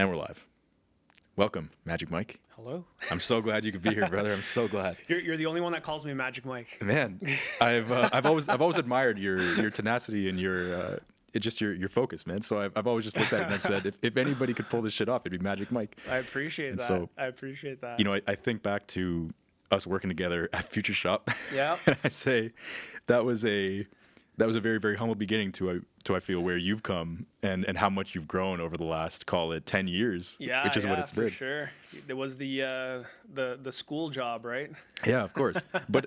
And we're live. Welcome, Magic Mike. Hello. I'm so glad you could be here, brother. I'm so glad. You're the only one that calls me Magic Mike. Man, I've always admired your tenacity and your focus, man. So I've always just looked at it and I've said, if anybody could pull this shit off, it'd be Magic Mike. I appreciate that. So, I appreciate that. You know, I think back to us working together at Future Shop. Yeah. And I say that was a very, very humble beginning to I feel where you've come and how much you've grown over the last, call it 10 years, Yeah, which is what it's been. for sure. It was the school job, right? Yeah, of course. But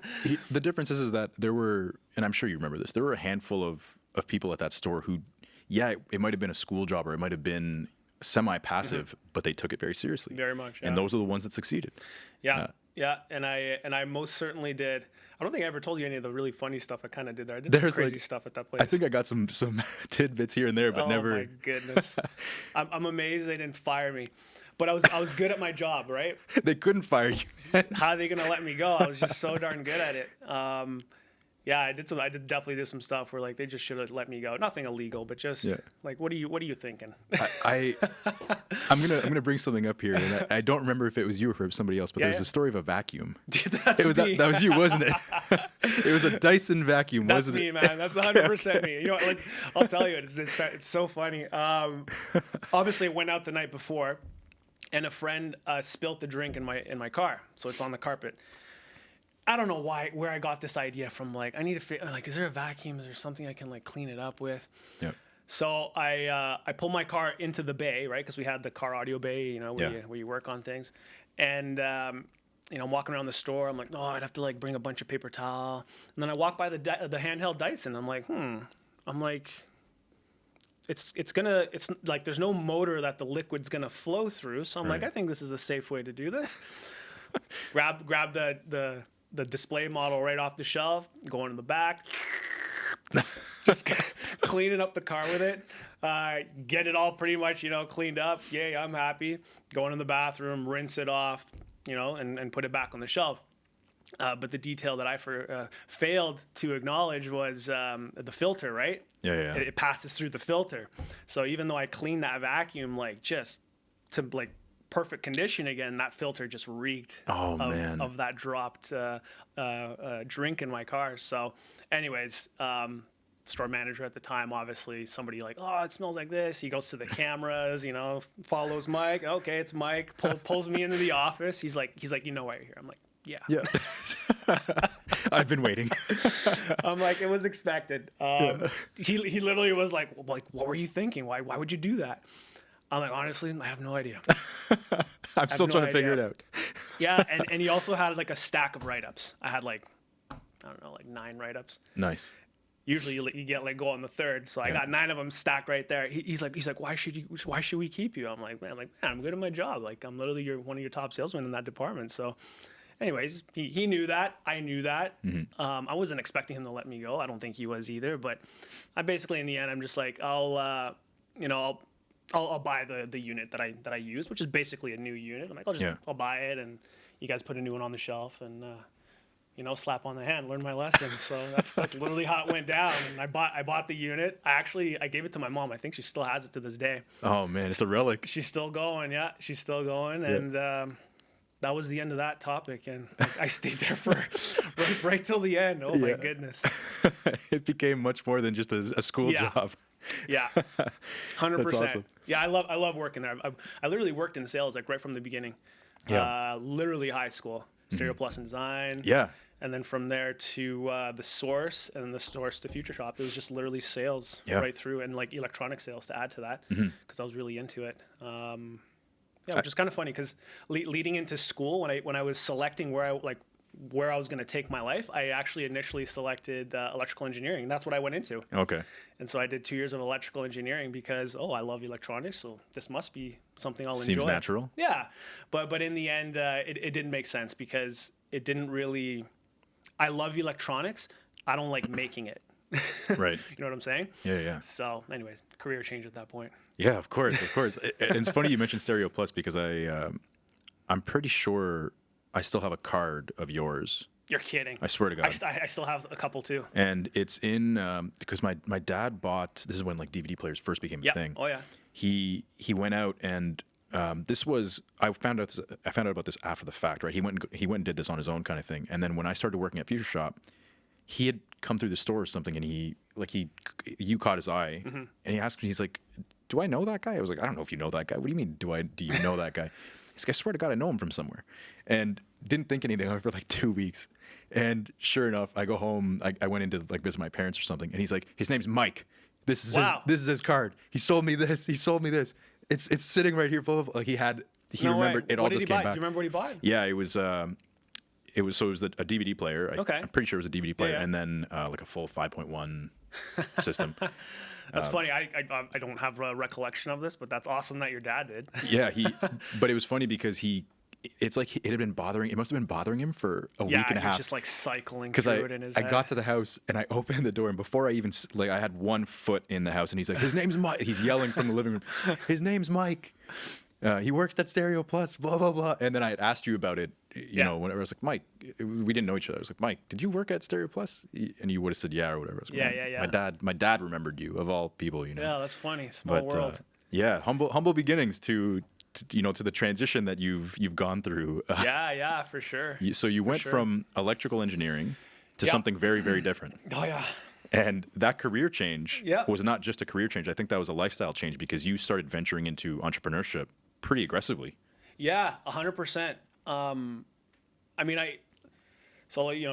the difference is that there were, and I'm sure you remember this, there were a handful of people at that store who, yeah, it might have been a school job or it might have been semi-passive, but they took it very seriously. Very much. Yeah. And those are the ones that succeeded. Yeah. Yeah, and I most certainly did. I don't think I ever told you any of the really funny stuff I kind of did there. I did some crazy stuff at that place. I think I got some tidbits here and there, but never. Oh my goodness, I'm amazed they didn't fire me. But I was good at my job, right? They couldn't fire you. How are they gonna let me go? I was just so darn good at it. Yeah, I definitely did some stuff where like they just should have let me go. Nothing illegal, but just like what are you thinking? I'm gonna bring something up here, and I don't remember if it was you or somebody else, but there's a story of a vacuum. That was you, wasn't it? It was a Dyson vacuum, wasn't it? That's me, man. That's 100% me. You know, like I'll tell you, it's so funny. Obviously, it went out the night before, and a friend spilt the drink in my car, so it's on the carpet. I don't know where I got this idea from. Like, I need to like, is there a vacuum? Is there something I can like clean it up with? Yeah. So I pull my car into the bay, right? Because we had the car audio bay, you know, where you work on things. And, you know, I'm walking around the store. I'm like, oh, I'd have to like bring a bunch of paper towel. And then I walk by the handheld Dyson. I'm like, I'm like, it's like there's no motor that the liquid's going to flow through. So I'm like, I think this is a safe way to do this. grab the display model right off the shelf, go into the back, just cleaning up the car with it, get it all pretty much, you know, cleaned up. Yay, I'm happy. Go into the bathroom, rinse it off, you know, and put it back on the shelf. But the detail that I failed to acknowledge was the filter, right? Yeah. It passes through the filter. So even though I cleaned that vacuum, like just to like perfect condition again, that filter just reeked of that dropped drink in my car. So anyways, store manager at the time, obviously somebody like, oh, it smells like this. He goes to the cameras, you know, follows Mike. Okay, it's Mike. Pulls me into the office. He's like, you know why you're here? I'm like, yeah. I've been waiting. I'm like, it was expected. He literally was like, what were you thinking? Why would you do that? I'm like, honestly, I have no idea. I'm still trying to figure it out. Yeah, and he also had like a stack of write-ups. I had like, I don't know, like 9 write-ups. Nice. Usually you get let go on the third, so I got 9 of them stacked right there. He's like, why should we keep you? I'm like, man, I'm good at my job. Like, I'm literally one of your top salesmen in that department. So, anyways, he knew that. I knew that. Mm-hmm. I wasn't expecting him to let me go. I don't think he was either. But I basically, in the end, I'm just like, I'll buy the unit that I use, which is basically a new unit. I'm like, I'll buy it, and you guys put a new one on the shelf, and slap on the hand, learn my lesson. So that's literally how it went down. And I bought the unit. I gave it to my mom. I think she still has it to this day. Oh man, it's a relic. She's still going. Yeah, she's still going, and that was the end of that topic. And I stayed there for right till the end. Oh my goodness. It became much more than just a school job. Yeah, 100%. That's awesome. Yeah, I love working there. I literally worked in sales like right from the beginning. Yeah. Literally high school, Stereo Plus and Design. Yeah. And then from there to the Source, and then the Source to Future Shop. It was just literally sales right through, and like electronic sales to add to that, because I was really into it. Which is kind of funny because leading into school, when I was selecting where I was going to take my life, I actually initially selected electrical engineering. That's what I went into. Okay. And so I did 2 years of electrical engineering because, I love electronics, so this must be something I'll enjoy. Seems natural. Yeah. But in the end, it didn't make sense because it didn't really... I love electronics. I don't like making it. Right. You know what I'm saying? Yeah. So anyways, career change at that point. Yeah, of course. And it's funny you mentioned Stereo Plus because I'm pretty sure I still have a card of yours. You're kidding. I swear to God. I still have a couple too. And it's in, because my dad bought, this is when like DVD players first became a thing. Oh yeah. He went out and this was I found out about this after the fact, right? He went and did this on his own kind of thing. And then when I started working at Future Shop, he had come through the store or something, and you caught his eye, and he asked me, he's like, "Do I know that guy?" I was like, "I don't know if you know that guy. What do you mean? Do you know that guy?" He's like, "I swear to God, I know him from somewhere," and didn't think anything of it for like 2 weeks. And sure enough, I go home. I went in to like visit my parents or something, and he's like, "His name's Mike. This is Wow. this is his card. He sold me this. He sold me this. It's sitting right here." Blah, blah, blah. Like he No way. remembered it all. What did Just he came buy? back. Do you remember what he bought? Yeah, it was a DVD player. Okay. I'm pretty sure it was a DVD player, yeah. and then like a full 5.1 system. That's funny. I don't have a recollection of this, but that's awesome that your dad did. Yeah, but it was funny because it must have been bothering him for a week and a he was half. just like cycling Because through it in his head. I got to the house and I opened the door, and before I even I had 1 foot in the house, and he's like, "His name's Mike." He's yelling from the living room, "His name's Mike. He works at Stereo Plus, blah blah blah." And then I had asked you about it, whenever I was like, "Mike," we didn't know each other. I was like, "Mike, did you work at Stereo Plus?" And you would have said yeah or whatever. I was like, Yeah. My dad remembered you of all people, Yeah, that's funny. Small world. Yeah, humble beginnings to the transition that you've gone through. Yeah, for sure. So you went from electrical engineering to something very, very different. Oh yeah. And that career change Yeah. was not just a career change. I think that was a lifestyle change because you started venturing into entrepreneurship pretty aggressively. Yeah, 100%.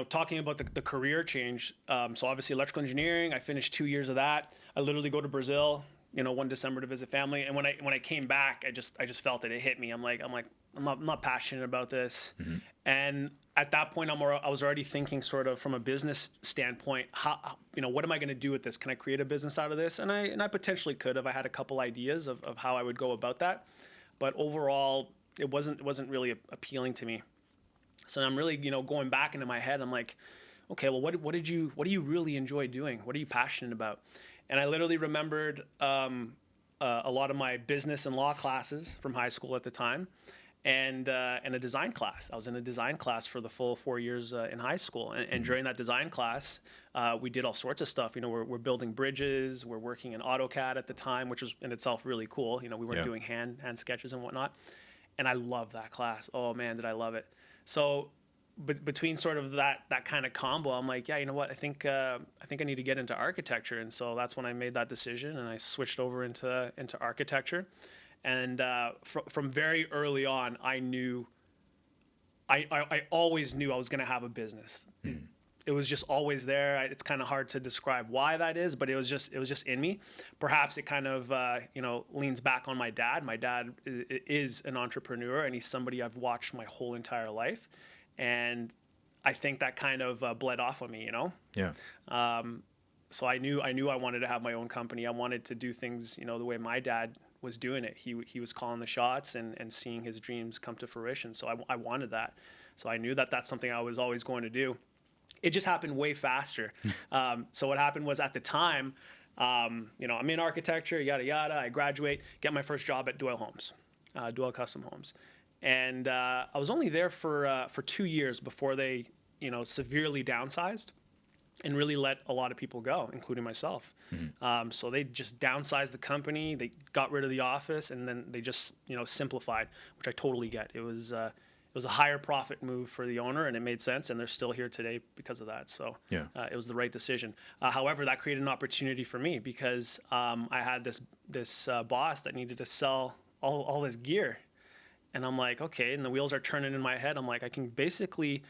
Talking about the career change. So obviously electrical engineering, I finished 2 years of that. I literally go to Brazil, one December to visit family. And when I came back, I just felt it. It hit me. I'm not passionate about this. Mm-hmm. And at that point, I was already thinking sort of from a business standpoint, what am I going to do with this? Can I create a business out of this? And I potentially could have. I had a couple ideas of how I would go about that. But overall, it wasn't really appealing to me. So I'm really, going back into my head, I'm like, okay, well, what do you really enjoy doing? What are you passionate about? And I literally remembered a lot of my business and law classes from high school at the time, and a design class. I was in a design class for the full 4 years in high school. And during that design class, we did all sorts of stuff. We're building bridges. We're working in AutoCAD at the time, which was in itself really cool. We weren't doing hand sketches and whatnot. And I loved that class. Oh man, did I love it. So between sort of that kind of combo, I'm like, yeah, you know what? I think I need to get into architecture. And so that's when I made that decision, and I switched over into architecture. And from very early on, I knew, I always knew I was going to have a business. Mm. It was just always there. It's kind of hard to describe why that is, but it was just in me. Perhaps it kind of leans back on my dad. My dad is an entrepreneur, and he's somebody I've watched my whole entire life, and I think that kind of bled off on me. Yeah. So I knew I wanted to have my own company. I wanted to do things the way my dad was doing it. He was calling the shots and seeing his dreams come to fruition. So I wanted that. So I knew that that's something I was always going to do. It just happened way faster. So what happened was, at the time, I'm in architecture, yada, yada. I graduate, get my first job at Doyle Homes, Doyle Custom Homes. And I was only there for 2 years before they, severely downsized and really let a lot of people go, including myself. Mm-hmm. So they just downsized the company. They got rid of the office, and then they just, simplified, which I totally get. It was a higher profit move for the owner, and it made sense, and they're still here today because of that. So yeah. It was the right decision. However, that created an opportunity for me because I had this boss that needed to sell all this gear. And I'm like, okay, and the wheels are turning in my head. I'm like, I can basically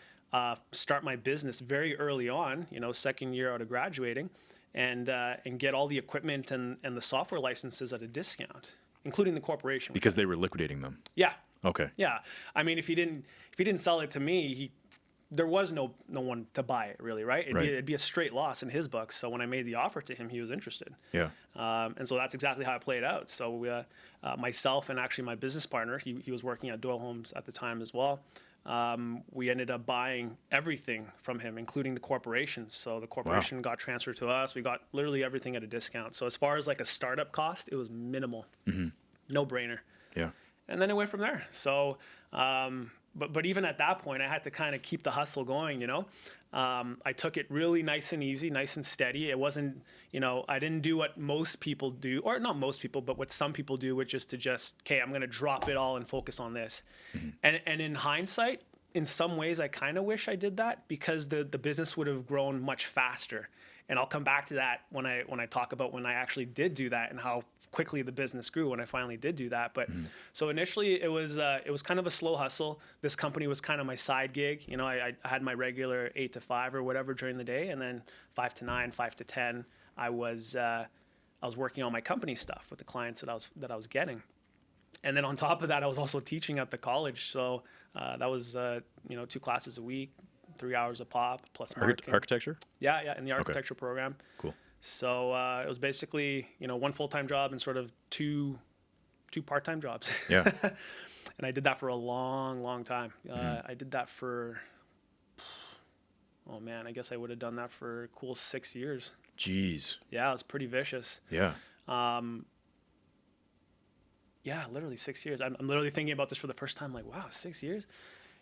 start my business very early on, second year out of graduating, and get all the equipment and the software licenses at a discount, including the corporation. Because they were liquidating them. Yeah. Okay. Yeah. I mean, if he didn't sell it to me, there was no one to buy it, really, right? It'd be a straight loss in his books. So when I made the offer to him, he was interested. Yeah. And so that's exactly how it played out. So myself and actually my business partner, he was working at Doyle Homes at the time as well. We ended up buying everything from him, including the corporation. So the corporation got transferred to us. We got literally everything at a discount. So as far as like a startup cost, it was minimal. Mm-hmm. No brainer. Yeah. And then it went from there. So but even at that point, I had to kind of keep the hustle going, you know. I took it really nice and easy, nice and steady. It wasn't, you know, I didn't do what most people do, or not most people, but what some people do, which is to just, okay, I'm going to drop it all and focus on this. And in hindsight, in some ways, I kind of wish I did that, because the business would have grown much faster. And I'll come back to that when I talk about when I actually did do that and how quickly the business grew when I finally did do that. But so initially it was kind of a slow hustle. This company was kind of my side gig. You know, I had my regular 8 to 5 or whatever during the day, and then 5 to 9, 5 to 10, I was working on my company stuff with the clients that I was getting. And then on top of that, I was also teaching at the college. So that was 2 classes a week, 3 hours a pop plus marketing. Architecture? Yeah, in the architecture program. Cool. So it was basically, 1 full-time job and sort of two part-time jobs. Yeah. And I did that for a long, long time. I did that for, I guess I would have done that for a cool 6 years. Jeez. Yeah, it was pretty vicious. Yeah. Yeah, literally 6 years. I'm literally thinking about this for the first time, like, wow, 6 years?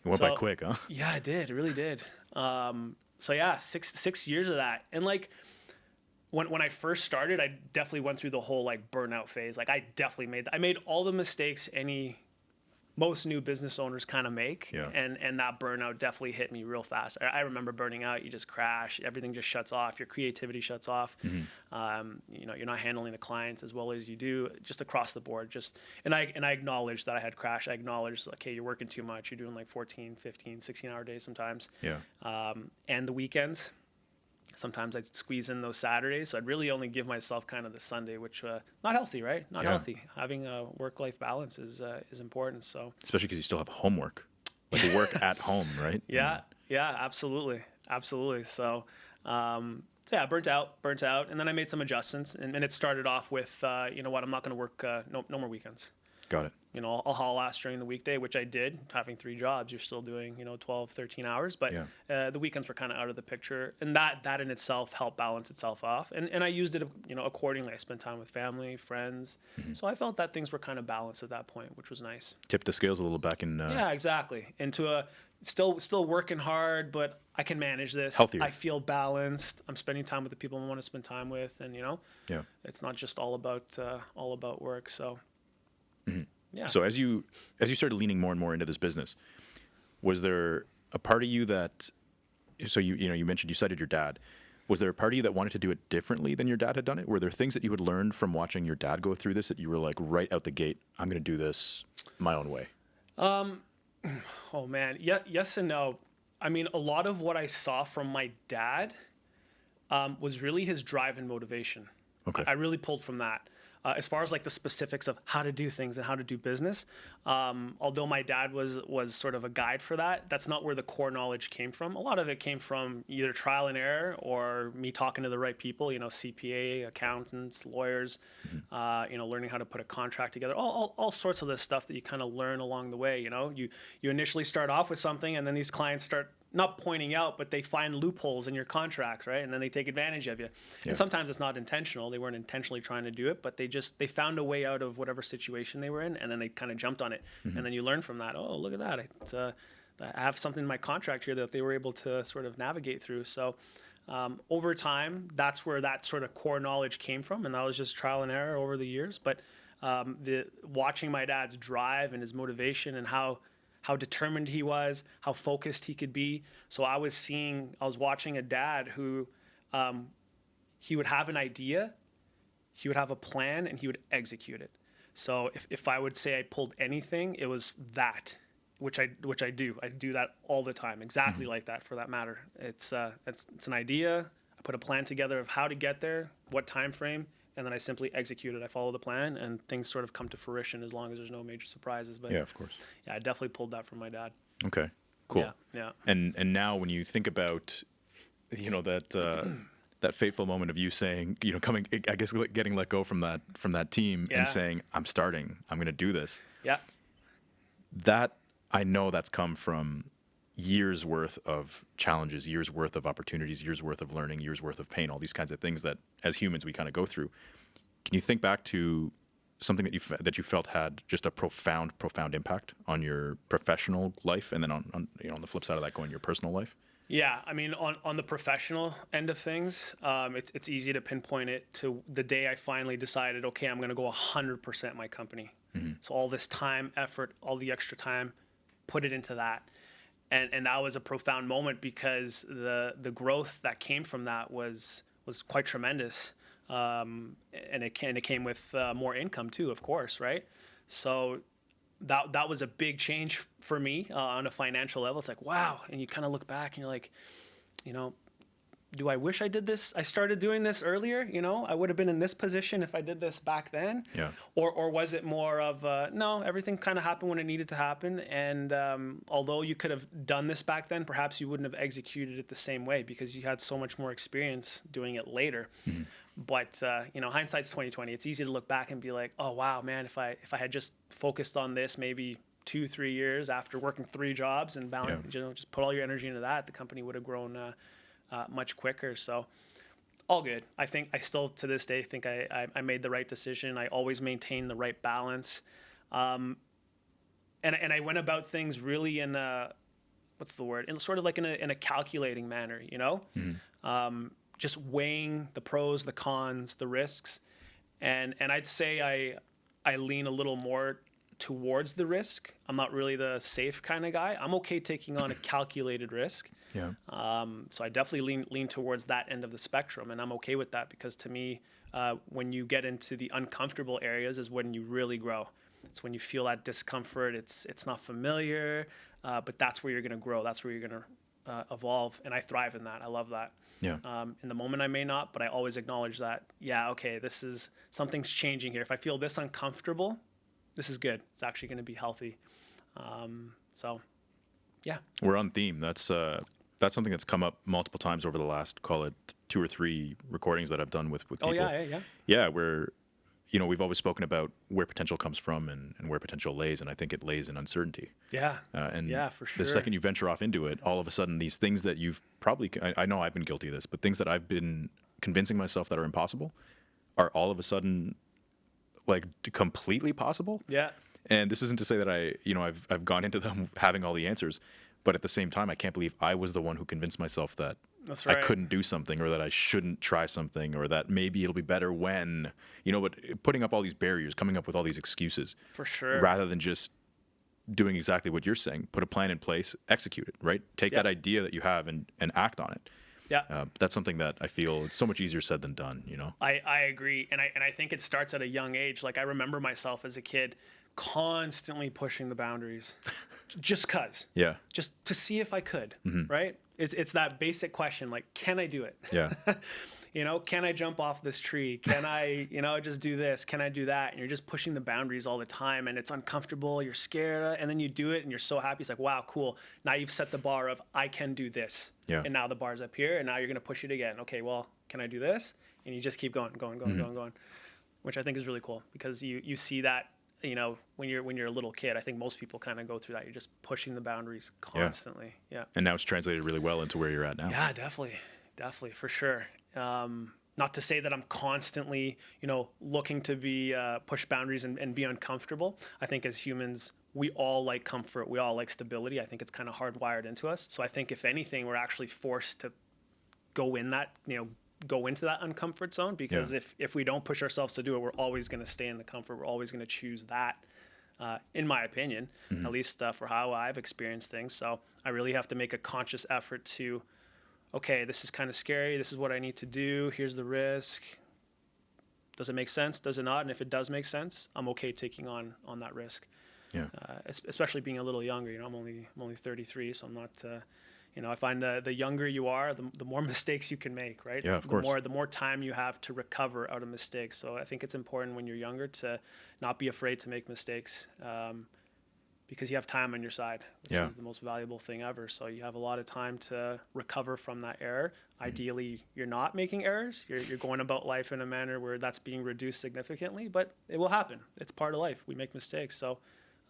It went by quick, huh? Yeah, it did. It really did. So yeah, six years of that. And like when I first started, I definitely went through the whole like burnout phase. Like I definitely made all the mistakes most new business owners kind of make. Yeah. And that burnout definitely hit me real fast. I remember burning out. You just crash. Everything just shuts off. Your creativity shuts off. You're not handling the clients as well as you do, just across the board. And I acknowledged that I had crashed. I acknowledged, okay, you're working too much. You're doing like 14, 15, 16-hour days sometimes. Yeah. And the weekends. Sometimes I'd squeeze in those Saturdays. So I'd really only give myself kind of the Sunday, which not healthy, right? Not healthy. Having a work-life balance is important. So especially because you still have homework, like you work at home, right? Yeah, absolutely. So, yeah, burnt out. And then I made some adjustments, and it started off with, you know what, I'm not going to work, no more weekends. Got it. You know, I'll haul ass during the weekday, which I did. Having 3 jobs, you're still doing, 12, 13 hours. But the weekends were kind of out of the picture. And that in itself helped balance itself off. And I used it, accordingly. I spent time with family, friends. So I felt that things were kind of balanced at that point, which was nice. Tip the scales a little back in... Yeah, exactly. Into a still working hard, but I can manage this. Healthier. I feel balanced. I'm spending time with the people I want to spend time with. And, it's not just all about work. So... Yeah. So as you started leaning more and more into this business, was there a part of you that, so you mentioned you cited your dad, was there a part of you that wanted to do it differently than your dad had done it? Were there things that you had learned from watching your dad go through this that you were like right out the gate, I'm going to do this my own way? Oh man, yeah, yes and no. I mean, a lot of what I saw from my dad was really his drive and motivation. Okay. I really pulled from that. As far as like the specifics of how to do things and how to do business, although my dad was sort of a guide for that, that's not where the core knowledge came from. A lot of it came from either trial and error or me talking to the right people, CPA, accountants, lawyers, learning how to put a contract together, all sorts of this stuff that you kind of learn along the way. You initially start off with something, and then these clients start not pointing out, but they find loopholes in your contracts, right? And then they take advantage of you. Yeah. And sometimes it's not intentional. They weren't intentionally trying to do it, but they found a way out of whatever situation they were in, and then they kind of jumped on it. And then you learn from that. Oh, look at that. I have something in my contract here that they were able to sort of navigate through. So over time, that's where that sort of core knowledge came from. And that was just trial and error over the years. But watching my dad's drive and his motivation and how determined he was, how focused he could be. So I was watching a dad who, he would have an idea, he would have a plan, and he would execute it. So if I would say I pulled anything, it was that, which I do. I do that all the time, exactly like that, for that matter. It's an idea. I put a plan together of how to get there, what time frame, and then I simply execute it. I follow the plan, and things sort of come to fruition as long as there's no major surprises. But yeah, of course. Yeah, I definitely pulled that from my dad. Okay, cool. Yeah. And now when you think about, that fateful moment of you saying, coming, I guess, getting let go from that team and saying, I'm going to do this. Yeah. That, I know that's come from years worth of challenges, years worth of opportunities, years worth of learning, years worth of pain, all these kinds of things that as humans we kind of go through. Can you think back to something that you felt had just a profound impact on your professional life, and then on on the flip side of that, going your personal life? Yeah, I mean, on the professional end of things, it's easy to pinpoint it to the day I finally decided, okay, I'm going to go 100% my company. So all this time, effort, all the extra time, put it into that. And that was a profound moment because the growth that came from that was quite tremendous. And it came with more income too, of course, right? So that was a big change for me on a financial level. It's like, wow. And you kind of look back and you're like, you know, do I wish I did this? I started doing this earlier. I would have been in this position if I did this back then. Yeah. Or was it more of no, everything kind of happened when it needed to happen. And although you could have done this back then, perhaps you wouldn't have executed it the same way because you had so much more experience doing it later. But hindsight's 2020. It's easy to look back and be like, oh wow, man, if I had just focused on this maybe 2-3 years after working 3 jobs and just put all your energy into that, the company would have grown much quicker. So all good. I think I still to this day think I made the right decision. I always maintain the right balance. And I went about things really in a, what's the word? In sort of like in a calculating manner, just weighing the pros, the cons, the risks. And I'd say I lean a little more towards the risk. I'm not really the safe kind of guy. I'm okay taking on a calculated risk. Yeah. So I definitely lean towards that end of the spectrum, and I'm okay with that because to me, when you get into the uncomfortable areas is when you really grow. It's when you feel that discomfort. It's not familiar, but that's where you're going to grow. That's where you're going to evolve, and I thrive in that. I love that. Yeah. In the moment I may not, but I always acknowledge that, yeah, okay, something's changing here. If I feel this uncomfortable, this is good. It's actually going to be healthy. So, yeah. We're on theme. That's something that's come up multiple times over the last, call it 2 or 3 recordings that I've done with people. Oh, yeah. Yeah, where, we've always spoken about where potential comes from and where potential lays, and I think it lays in uncertainty. Yeah. And for sure. the second you venture off into it, all of a sudden these things that you've probably, I know I've been guilty of this, but things that I've been convincing myself that are impossible are all of a sudden like completely possible. Yeah. And this isn't to say that I've gone into them having all the answers, but at the same time, I can't believe I was the one who convinced myself that That's right. I couldn't do something, or that I shouldn't try something, or that maybe it'll be better when, but putting up all these barriers, coming up with all these excuses. For sure. Rather than just doing exactly what you're saying, put a plan in place, execute it, right? Take that idea that you have and act on it. Yeah. That's something that I feel it's so much easier said than done, I agree. And I think it starts at a young age. Like I remember myself as a kid constantly pushing the boundaries just cause. Yeah. Just to see if I could, right? It's that basic question, like, can I do it? Yeah. Can I jump off this tree? Can I, just do this? Can I do that? And you're just pushing the boundaries all the time and it's uncomfortable. You're scared. And then you do it and you're so happy. It's like, wow, cool. Now you've set the bar of I can do this. Yeah. And now the bar's up here and now you're going to push it again. Okay, well, can I do this? And you just keep going, which I think is really cool because you see that, when you're a little kid. I think most people kind of go through that. You're just pushing the boundaries constantly. Yeah. And now it's translated really well into where you're at now. Yeah, definitely, for sure. Not to say that I'm constantly, looking to be push boundaries and be uncomfortable. I think as humans, we all like comfort. We all like stability. I think it's kind of hardwired into us. So I think if anything, we're actually forced to go into that uncomfort zone because if we don't push ourselves to do it, we're always going to stay in the comfort. We're always going to choose that, in my opinion, at least for how I've experienced things. So I really have to make a conscious effort to, okay, this is kind of scary. This is what I need to do. Here's the risk. Does it make sense? Does it not? And if it does make sense, I'm okay taking on that risk. Yeah. Especially being a little younger. I'm only 33, so I'm not. I find the younger you are, the more mistakes you can make, right? Yeah, of course. The more time you have to recover out of mistakes. So I think it's important when you're younger to not be afraid to make mistakes. Because you have time on your side, which is the most valuable thing ever. So you have a lot of time to recover from that error. Ideally, you're not making errors. You're going about life in a manner where that's being reduced significantly, but it will happen. It's part of life. We make mistakes. So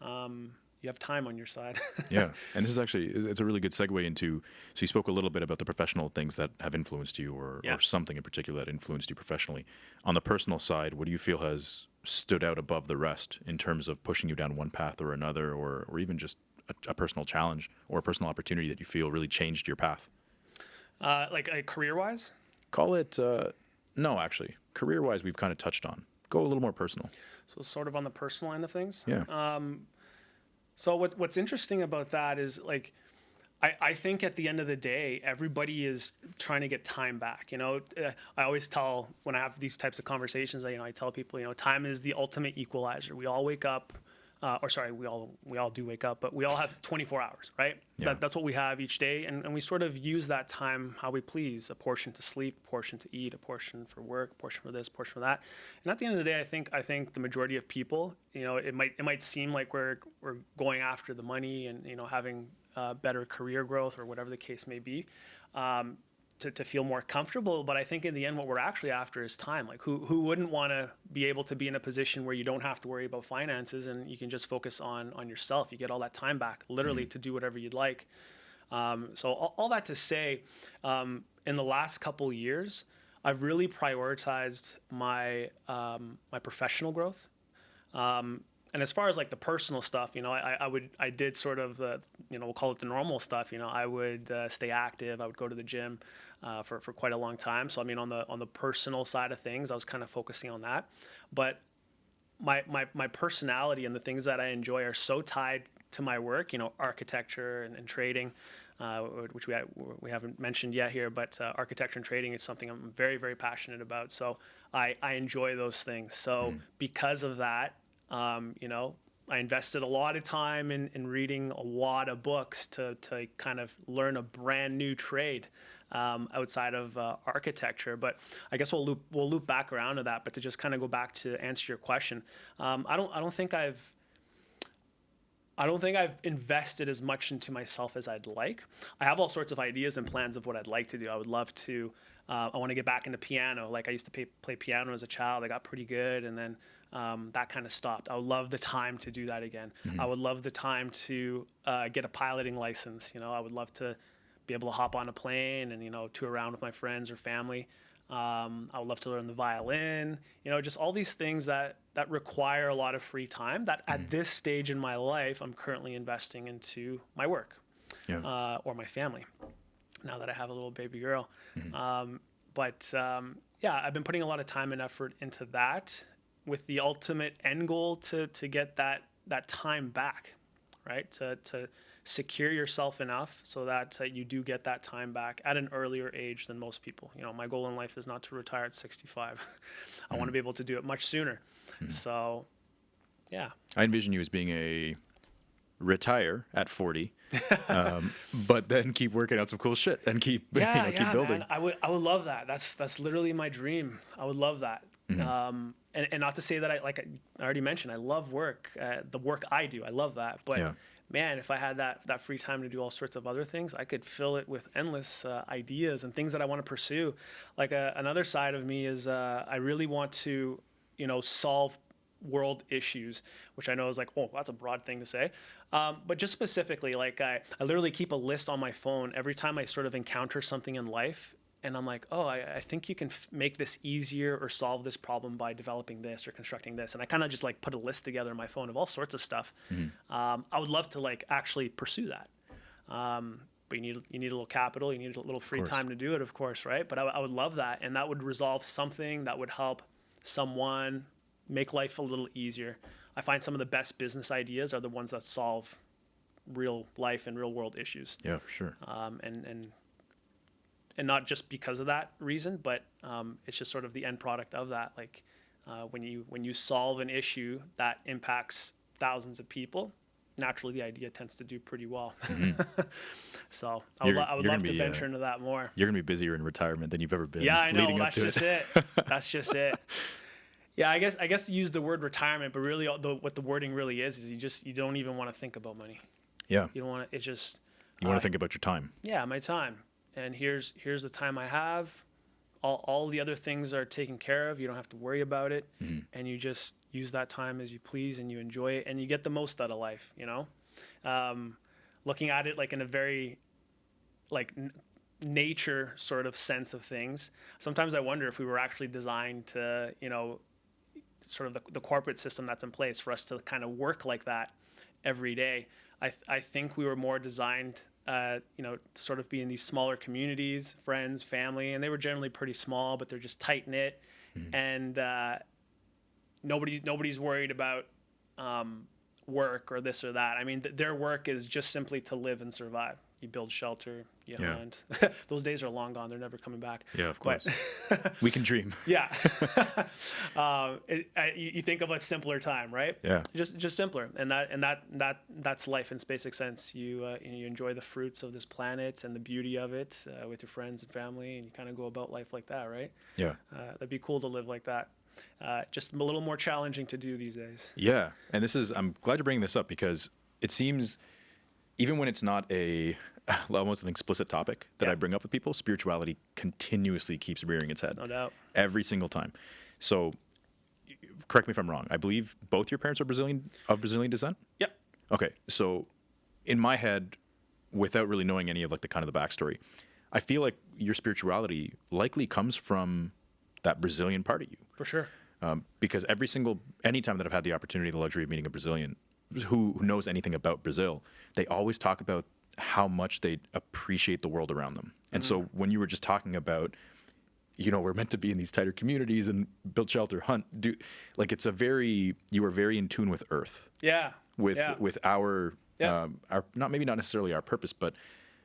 you have time on your side. Yeah. And this is actually, it's a really good segue into, so you spoke a little bit about the professional things that have influenced you or something in particular that influenced you professionally. On the personal side, what do you feel has stood out above the rest in terms of pushing you down one path or another, or even just a personal challenge or a personal opportunity that you feel really changed your path? Like career-wise? Call it, no, actually, career-wise, we've kind of touched on. Go a little more personal. So sort of on the personal end of things. Yeah. So what's interesting about that is like, I think at the end of the day, everybody is trying to get time back. I always tell when I have these types of conversations, I tell people, time is the ultimate equalizer. We all wake up, we all do wake up, but we all have 24 hours, right? Yeah. That's what we have each day, and we sort of use that time how we please. A portion to sleep, a portion to eat, a portion for work, a portion for this, a portion for that. And at the end of the day, I think the majority of people, it might seem like we're going after the money and having better career growth or whatever the case may be, to feel more comfortable. But I think in the end, what we're actually after is time. Like who wouldn't want to be able to be in a position where you don't have to worry about finances and you can just focus on yourself. You get all that time back literally to do whatever you'd like. So all that to say, in the last couple years, I've really prioritized my professional growth. And as far as like the personal stuff, I did sort of the, we'll call it the normal stuff. I would stay active. I would go to the gym for quite a long time. So I mean, on the personal side of things, I was kind of focusing on that. But my personality and the things that I enjoy are so tied to my work. Architecture and trading, which we haven't mentioned yet here. But architecture and trading is something I'm very, very passionate about. So I enjoy those things. So because of that. I invested a lot of time in reading a lot of books to kind of learn a brand new trade outside of architecture. But I guess we'll loop back around to that. But to just kind of go back to answer your question, I don't think I've invested as much into myself as I'd like. I have all sorts of ideas and plans of what I'd like to do. I would love to. I want to get back into piano. Like I used to play piano as a child. I got pretty good, and then that kind of stopped. I would love the time to do that again. I would love the time to get a piloting license. I would love to be able to hop on a plane and tour around with my friends or family. I would love to learn the violin. Just all these things that require a lot of free time. That at this stage in my life, I'm currently investing into my work or my family. Now that I have a little baby girl, yeah, I've been putting a lot of time and effort into that, with the ultimate end goal to get that time back, right? To secure yourself enough so that you do get that time back at an earlier age than most people. My goal in life is not to retire at 65. I want to be able to do it much sooner. So, yeah. I envision you as being a retire at 40, but then keep working out some cool shit and keep keep building. Man. I would love that. That's literally my dream. I would love that. And not to say that I already mentioned, I love work, the work I do. I love that. But man, if I had that free time to do all sorts of other things, I could fill it with endless ideas and things that I want to pursue. Like another side of me is I really want to, solve world issues, which I know is like, oh, that's a broad thing to say. But just specifically, like I literally keep a list on my phone every time I sort of encounter something in life. And I'm like, oh, I think you can make this easier or solve this problem by developing this or constructing this. And I kind of just like put a list together on my phone of all sorts of stuff. I would love to like actually pursue that. But you need a little capital, you need a little free time to do it, of course, right? But I would love that. And that would resolve something that would help someone make life a little easier. I find some of the best business ideas are the ones that solve real life and real world issues. Yeah, for sure. And not just because of that reason, but it's just sort of the end product of that. Like when you solve an issue that impacts thousands of people, naturally the idea tends to do pretty well. So I would love to venture into that more. You're gonna be busier in retirement than you've ever been. Yeah, I know. Well, that's just it. That's just it. Yeah, I guess you use the word retirement, but really what the wording really is you don't even want to think about money. Yeah. You don't want to. It's just you want to think about your time. Yeah, my time. And here's the time I have. All the other things are taken care of. You don't have to worry about it, and you just use that time as you please, and you enjoy it, and you get the most out of life. Looking at it like in a very nature sort of sense of things. Sometimes I wonder if we were actually designed to sort of the corporate system that's in place for us to kind of work like that every day. I think we were more designed, to sort of be in these smaller communities, friends, family, and they were generally pretty small, but they're just tight knit, and nobody's worried about work or this or that. I mean, their work is just simply to live and survive. You build shelter, you hunt. Those days are long gone. They're never coming back. Yeah, of course. We can dream. Yeah. You think of a simpler time, right? Yeah. Just simpler, and that's life in its basic sense. You enjoy the fruits of this planet and the beauty of it with your friends and family, and you kind of go about life like that, right? Yeah. That'd be cool to live like that. Just a little more challenging to do these days. Yeah. And I'm glad you're bringing this up, because it seems, even when it's not almost an explicit topic that I bring up with people, spirituality continuously keeps rearing its head. No doubt. Every single time. So correct me if I'm wrong. I believe both your parents are of Brazilian descent? Yep. Okay. So in my head, without really knowing any of like the kind of the backstory, I feel like your spirituality likely comes from that Brazilian part of you. For sure. Because anytime that I've had the opportunity, the luxury of meeting a Brazilian who knows anything about Brazil, they always talk about how much they appreciate the world around them. And so when you were just talking about, we're meant to be in these tighter communities and build shelter, hunt, you were very in tune with Earth. Yeah. With our maybe not necessarily our purpose, but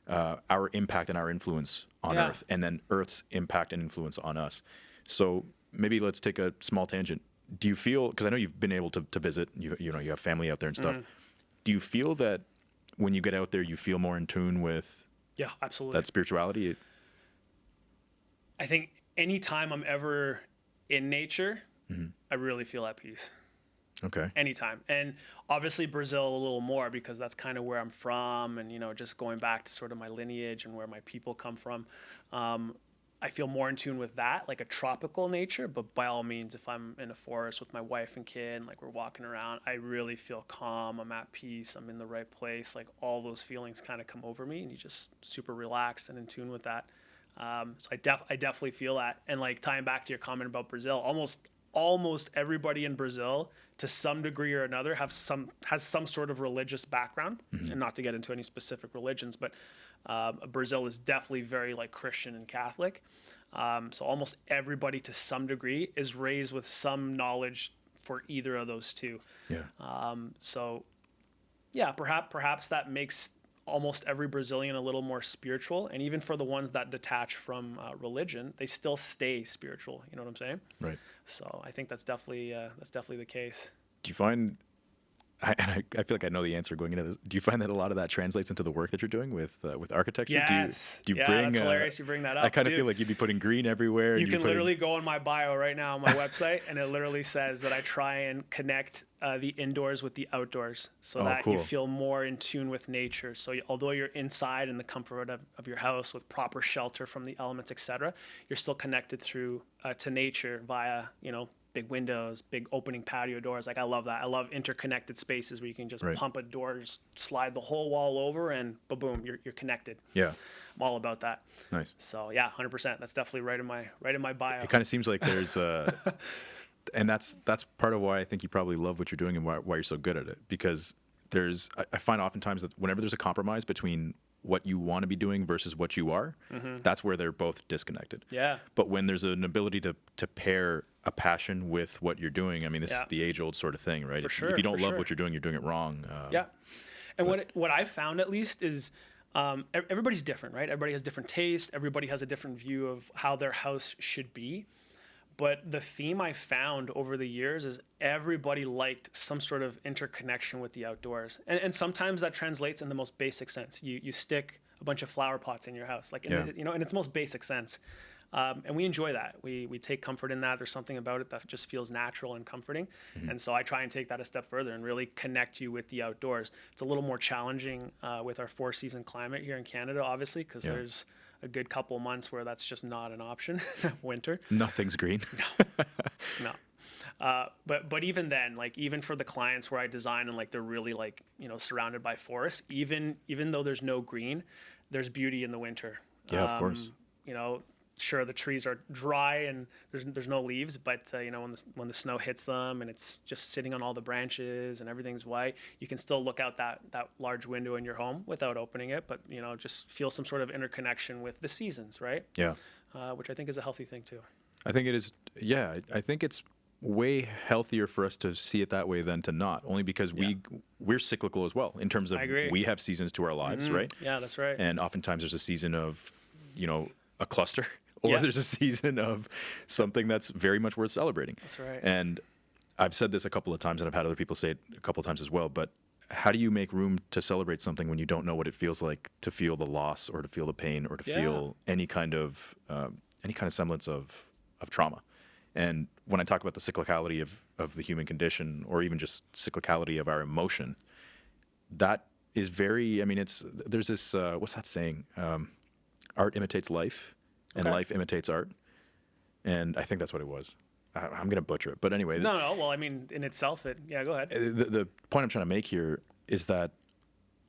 our impact and our influence on Earth, and then Earth's impact and influence on us. So maybe let's take a small tangent. Do you feel, because I know you've been able to visit, you have family out there and stuff. Do you feel that when you get out there, you feel more in tune with absolutely that spirituality? I think anytime I'm ever in nature, I really feel at peace. Okay. Anytime. And obviously Brazil a little more, because that's kind of where I'm from, and just going back to sort of my lineage and where my people come from. I feel more in tune with that, like a tropical nature. But by all means, if I'm in a forest with my wife and kid, and like we're walking around, I really feel calm. I'm at peace. I'm in the right place. Like all those feelings kind of come over me, and you just super relaxed and in tune with that. So I definitely feel that. And like tying back to your comment about Brazil, almost everybody in Brazil, to some degree or another, has some sort of religious background. And not to get into any specific religions, but Brazil is definitely very like Christian and Catholic. So almost everybody to some degree is raised with some knowledge for either of those two. Yeah. So yeah, perhaps that makes almost every Brazilian a little more spiritual. And even for the ones that detach from religion, they still stay spiritual. You know what I'm saying? Right. So I think that's definitely the case. Do you find, I feel like I know the answer going into this, do you find that a lot of that translates into the work that you're doing with architecture? Yes. Do you bring, that's hilarious you bring that up. I kind of feel like you'd be putting green everywhere. You can literally go on my bio right now on my website, and it literally says that I try and connect the indoors with the outdoors, so that you feel more in tune with nature. So although you're inside in the comfort of your house with proper shelter from the elements, etc., you're still connected through to nature via big windows, big opening patio doors. Like I love that. I love interconnected spaces where you can just pump a door, just slide the whole wall over, and boom, you're connected. Yeah, I'm all about that. Nice. So yeah, 100%. That's definitely right in my bio. It kind of seems like there's and that's part of why I think you probably love what you're doing and why you're so good at it, because I find oftentimes that whenever there's a compromise between what you want to be doing versus what you are, that's where they're both disconnected. Yeah. But when there's an ability to pair a passion with what you're doing, I mean, this is the age-old sort of thing, right? If you don't love what you're doing it wrong. Yeah. And what I've found, at least, is everybody's different, right? Everybody has different taste. Everybody has a different view of how their house should be. But the theme I found over the years is everybody liked some sort of interconnection with the outdoors. And sometimes that translates in the most basic sense. You stick a bunch of flower pots in your house, like in its most basic sense. And we enjoy that. We take comfort in that. There's something about it that just feels natural and comforting. And so I try and take that a step further and really connect you with the outdoors. It's a little more challenging with our 4-season climate here in Canada, obviously, because there's a good couple of months where that's just not an option. Winter. Nothing's green. No. But even then, like even for the clients where I design and like they're really like, surrounded by forests, even though there's no green, there's beauty in the winter. Yeah, of course. sure, the trees are dry and there's no leaves, but when the snow hits them and it's just sitting on all the branches and everything's white, you can still look out that large window in your home without opening it, but just feel some sort of interconnection with the seasons, right? Yeah. Which I think is a healthy thing too. I think it is. Yeah, I think it's way healthier for us to see it that way than to not. Only because we're cyclical as well in terms of I agree. we have seasons to our lives, right? Yeah, that's right. And oftentimes there's a season of, a cluster, or there's a season of something that's very much worth celebrating. That's right. And I've said this a couple of times, and I've had other people say it a couple of times as well. But how do you make room to celebrate something when you don't know what it feels like to feel the loss, or to feel the pain, or to feel any kind of semblance of trauma? And when I talk about the cyclicality of the human condition, or even just cyclicality of our emotion, that is very, there's this, what's that saying? Art imitates life, and life imitates art. And I think that's what it was. I'm going to butcher it. But anyway. No. Well, in itself, go ahead. The point I'm trying to make here is that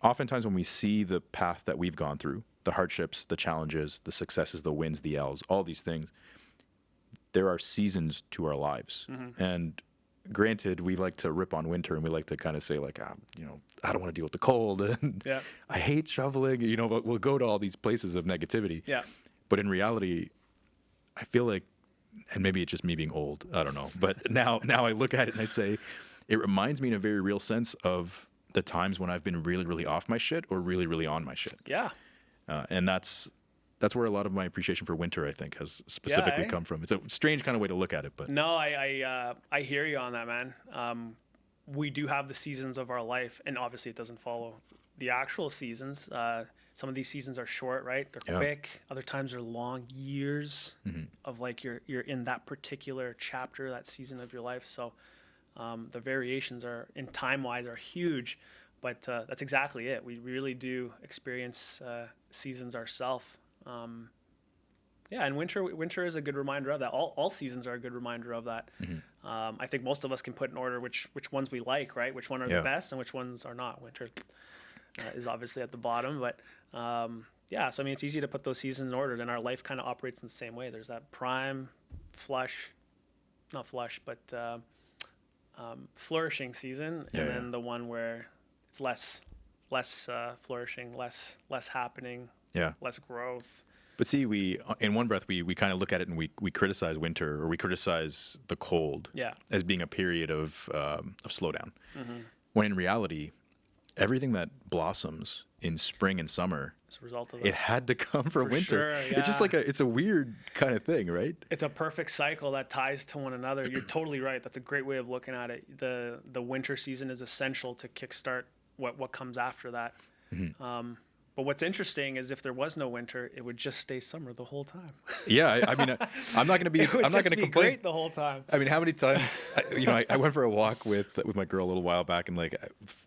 oftentimes when we see the path that we've gone through, the hardships, the challenges, the successes, the wins, the L's, all these things, there are seasons to our lives. And granted, we like to rip on winter, and we like to kind of say like, I don't want to deal with the cold, and I hate shoveling. But we'll go to all these places of negativity. Yeah. But in reality, I feel like, and maybe it's just me being old, I don't know. But now I look at it and I say, it reminds me in a very real sense of the times when I've been really, really off my shit, or really, really on my shit. Yeah. And that's where a lot of my appreciation for winter, I think, has specifically come from. It's a strange kind of way to look at it, but no, I hear you on that, man. We do have the seasons of our life, and obviously it doesn't follow the actual seasons. Some of these seasons are short, right? They're quick. Other times are long years of like you're in that particular chapter, that season of your life. So the variations are in time-wise are huge, but that's exactly it. We really do experience seasons ourselves. And winter is a good reminder of that. All seasons are a good reminder of that. I think most of us can put in order which ones we like, right? Which one are the best and which ones are not. Winter is obviously at the bottom, but so it's easy to put those seasons in order. Then our life kind of operates in the same way. There's that prime, not flush, but flourishing season, and then the one where it's less flourishing, less happening, less growth. But see, we in one breath we kind of look at it and we criticize winter, or we criticize the cold as being a period of slowdown. When in reality, everything that blossoms in spring and summer, as a result of that, it had to come from winter. Sure, It's just like it's a weird kind of thing, right? It's a perfect cycle that ties to one another. You're totally right. That's a great way of looking at it. The winter season is essential to kickstart what comes after that. But what's interesting is if there was no winter, it would just stay summer the whole time. I'm not going to be. I'm not going to complain. Great the whole time. How many times? I went for a walk with my girl a little while back, and like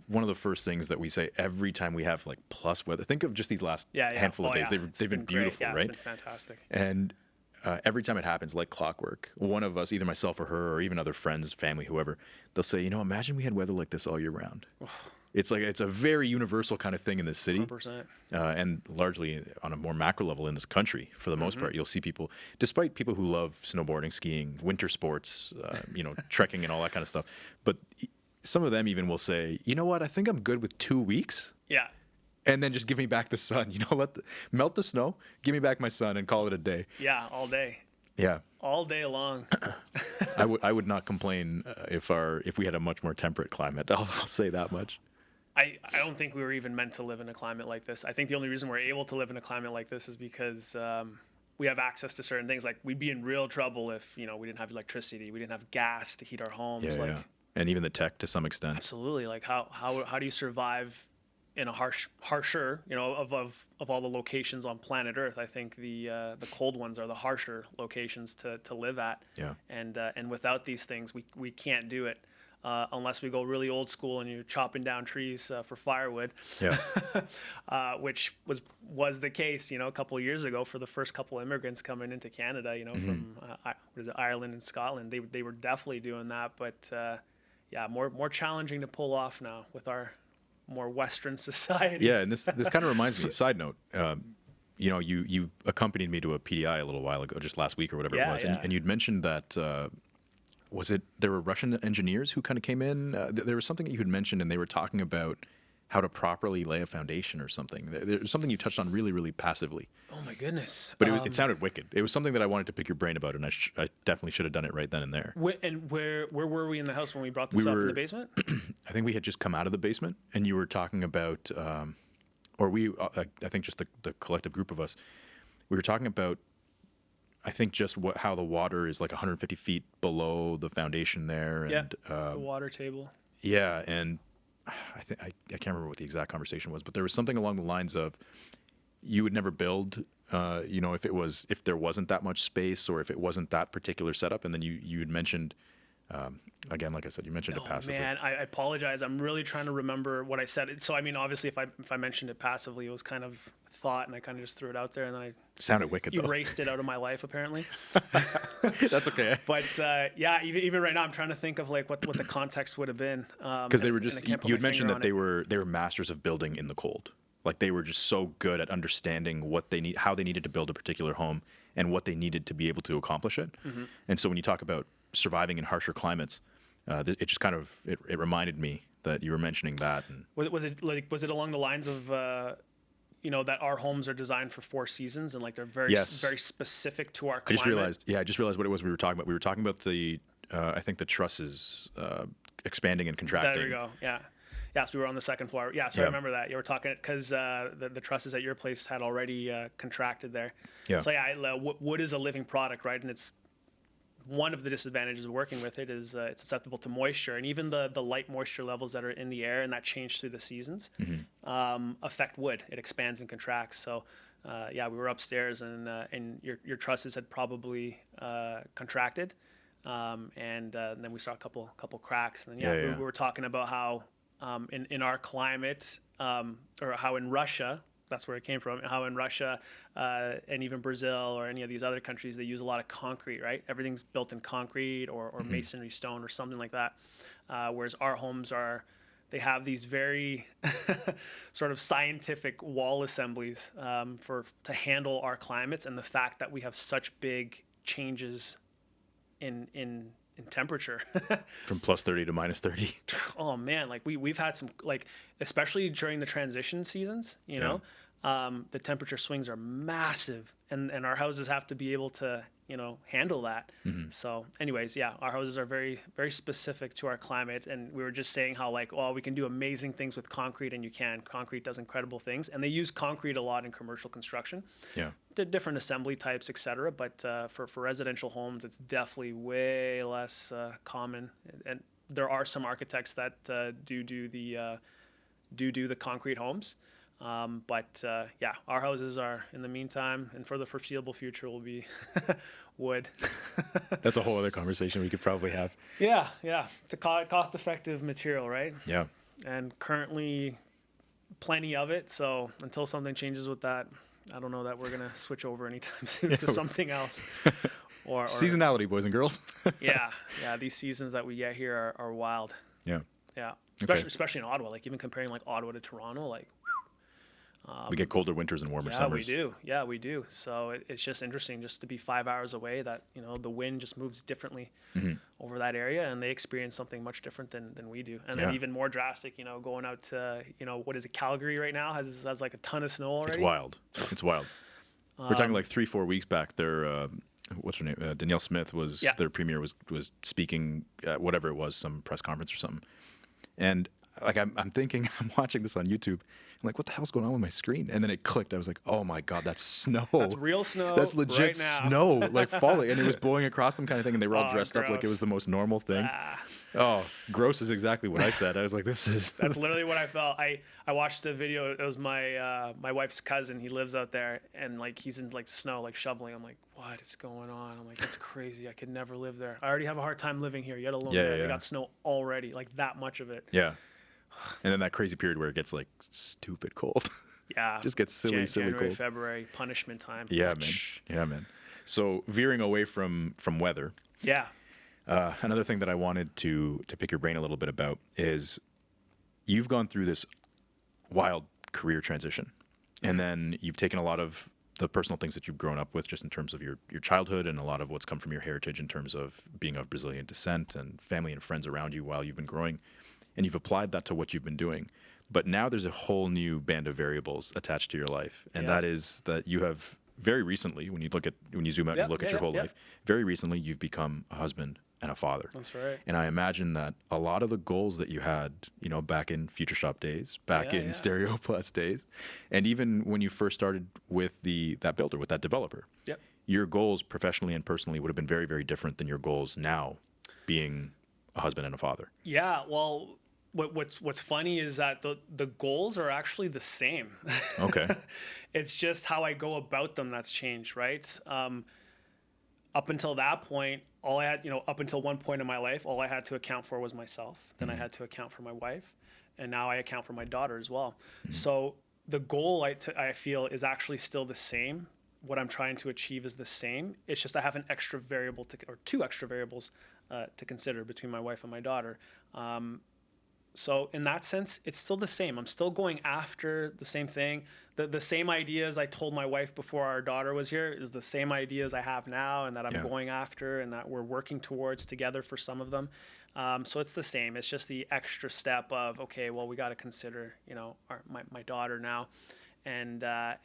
one of the first things that we say every time we have like plus weather. Think of just these last handful of days. They've been beautiful, right? It's been fantastic. And every time it happens, like clockwork, one of us, either myself or her, or even other friends, family, whoever, they'll say, imagine we had weather like this all year round. It's a very universal kind of thing in this city, 100%. And largely on a more macro level in this country. For the most part, you'll see people, despite people who love snowboarding, skiing, winter sports, trekking and all that kind of stuff. But some of them even will say, you know what, I think I'm good with 2 weeks. Yeah. And then just give me back the sun. Melt the snow, give me back my sun, and call it a day. Yeah, all day. Yeah. All day long. I would not complain if we had a much more temperate climate. I'll say that much. I don't think we were even meant to live in a climate like this. I think the only reason we're able to live in a climate like this is because we have access to certain things. Like we'd be in real trouble if we didn't have electricity, we didn't have gas to heat our homes. And even the tech to some extent. Absolutely. Like how do you survive in a harsher, of all the locations on planet Earth? I think the cold ones are the harsher locations to live at. Yeah. And without these things, we can't do it. Unless we go really old school and you're chopping down trees for firewood, which was the case, a couple of years ago for the first couple immigrants coming into Canada, from Ireland and Scotland. They were definitely doing that, but more challenging to pull off now with our more Western society. Yeah, and this kind of reminds me. Side note. you accompanied me to a PDI a little while ago, just last week or whatever it Yeah, was, yeah. and you'd mentioned that was it there were Russian engineers who kind of came in. There was something that you had mentioned, and they were talking about how to properly lay a foundation or something. There's something you touched on really, really passively, Oh my goodness. but it sounded wicked. It was something that I wanted to pick your brain about, and I definitely should have done it right then and there. Where were we in the house when we brought this We up in were- the basement? I think we had just come out of the basement, and you were talking about, I think just the collective group of us, we were talking about, I think just how the water is like 150 feet below the foundation there, and The water table. yeah, and I can't remember what the exact conversation was, but there was something along the lines of you would never build, if there wasn't that much space or if it wasn't that particular setup, and then you had mentioned. Again, like I said, you mentioned it Oh passively. man, I apologize. I'm really trying to remember what I said. So I mean, obviously, if I mentioned it passively, it was kind of thought, and I kind of just threw it out there, and then I Sounded wicked though. erased it out of my life, apparently. That's okay. But yeah, even right now, I'm trying to think of like what the context would have been. Because they were and I just can't put you my had mentioned finger that on they were masters of building in the cold. Like they were just so good at understanding what they need, how they needed to build a particular home, and what they needed to be able to accomplish it. Mm-hmm. And so when you talk about surviving in harsher climates, it just kind of it reminded me that you were mentioning that. And Was it along the lines of that our homes are designed for 4 seasons and like they're very Yes. very specific to our I climate? just realized what it was we were talking about. We were talking about the I think the trusses expanding and contracting. There we go. Yeah. Yes, we were on the second floor. Yeah, so I Yeah. remember that. You were talking because the trusses at your place had already contracted there. Yeah. So yeah, wood is a living product, right? And it's one of the disadvantages of working with it is it's susceptible to moisture, and even the light moisture levels that are in the air and that change through the seasons affect wood. It expands and contracts. So yeah, we were upstairs, and your trusses had probably contracted, and then we saw a couple cracks, and then Yeah. we were talking about how in our climate, or how in Russia, that's where it came from, how in Russia and even Brazil or any of these other countries, they use a lot of concrete, right? Everything's built in concrete or masonry stone or something like that. Whereas our homes they have these very sort of scientific wall assemblies to handle our climates and the fact that we have such big changes in temperature. From plus 30 to minus 30. Oh man, like we've had some, like, especially during the transition seasons, the temperature swings are massive, and our houses have to be able to handle that. So anyways, yeah, our houses are very very specific to our climate, and we were just saying how, like, well, we can do amazing things with concrete, and concrete does incredible things, and they use concrete a lot in commercial construction. Yeah. The different assembly types, etc. But for residential homes, it's definitely way less common. And there are some architects that do the concrete homes. But yeah, our houses are, in the meantime and for the foreseeable future, will be wood. That's a whole other conversation we could probably have. Yeah. It's a cost-effective material, right? Yeah. And currently, plenty of it. So until something changes with that, I don't know that we're gonna switch over anytime soon to something else. Or Seasonality, boys and girls. yeah. These seasons that we get here are wild. Yeah. Yeah, Okay. especially in Ottawa. Like even comparing like Ottawa to Toronto, like We get colder winters and warmer yeah, summers. we do. Yeah, we do. So it's just interesting just to be 5 hours away. That the wind just moves differently over that area, and they experience something much different than we do. And then Yeah. even more drastic, going out to what is it? Calgary right now has like a ton of snow already. It's wild. It's wild. We're talking like 3-4 weeks back. Their what's her name? Danielle Smith was Yeah. their premier was speaking at whatever it was, some press conference or something. And like I'm thinking, I'm watching this on YouTube. I'm like, what the hell's going on with my screen? And then it clicked. I was like, oh my god, that's snow. That's real snow. That's legit right now. snow, like falling, and it was blowing across them, kind of thing. And they were all Oh, dressed up like it gross. was the most normal thing. Ah. Oh, gross is exactly what I said. I was like, this is. That's literally what I felt. I watched a video. It was my my wife's cousin. He lives out there, and like he's in like snow, like shoveling. I'm like, what is going on? I'm like, that's crazy. I could never live there. I already have a hard time living here. Yet alone, Yeah, there. yeah. They got snow already, like that much of it. Yeah. And then that crazy period where it gets like stupid cold. Yeah, Just gets silly January, cold. February, punishment time. Yeah, man. Yeah, man. So veering away from weather, Yeah, another thing that I wanted to pick your brain a little bit about is you've gone through this wild career transition, and then you've taken a lot of the personal things that you've grown up with, just in terms of your childhood and a lot of what's come from your heritage in terms of being of Brazilian descent and family and friends around you while you've been growing, and you've applied that to what you've been doing. But now there's a whole new band of variables attached to your life, and that is that you have very recently, when you zoom out and you look at your whole life, very recently you've become a husband and a father. That's right. And I imagine that a lot of the goals that you had, back in Future Shop days, back in Stereo Plus days, and even when you first started with that builder, with that developer, your goals professionally and personally would have been very, very different than your goals now, being a husband and a father. Yeah, well, what's funny is that the goals are actually the same. Okay. It's just how I go about them that's changed, right? Up until that point, all I had, up until one point in my life, all I had to account for was myself. Then I had to account for my wife, and now I account for my daughter as well. So the goal I feel is actually still the same. What I'm trying to achieve is the same. It's just I have an extra variable or two extra variables to consider between my wife and my daughter. So in that sense, it's still the same. I'm still going after the same thing. The same ideas I told my wife before our daughter was here is the same ideas I have now, and that I'm going after, and that we're working towards together for some of them. So it's the same. It's just the extra step of, okay, well, we got to consider, my daughter now, and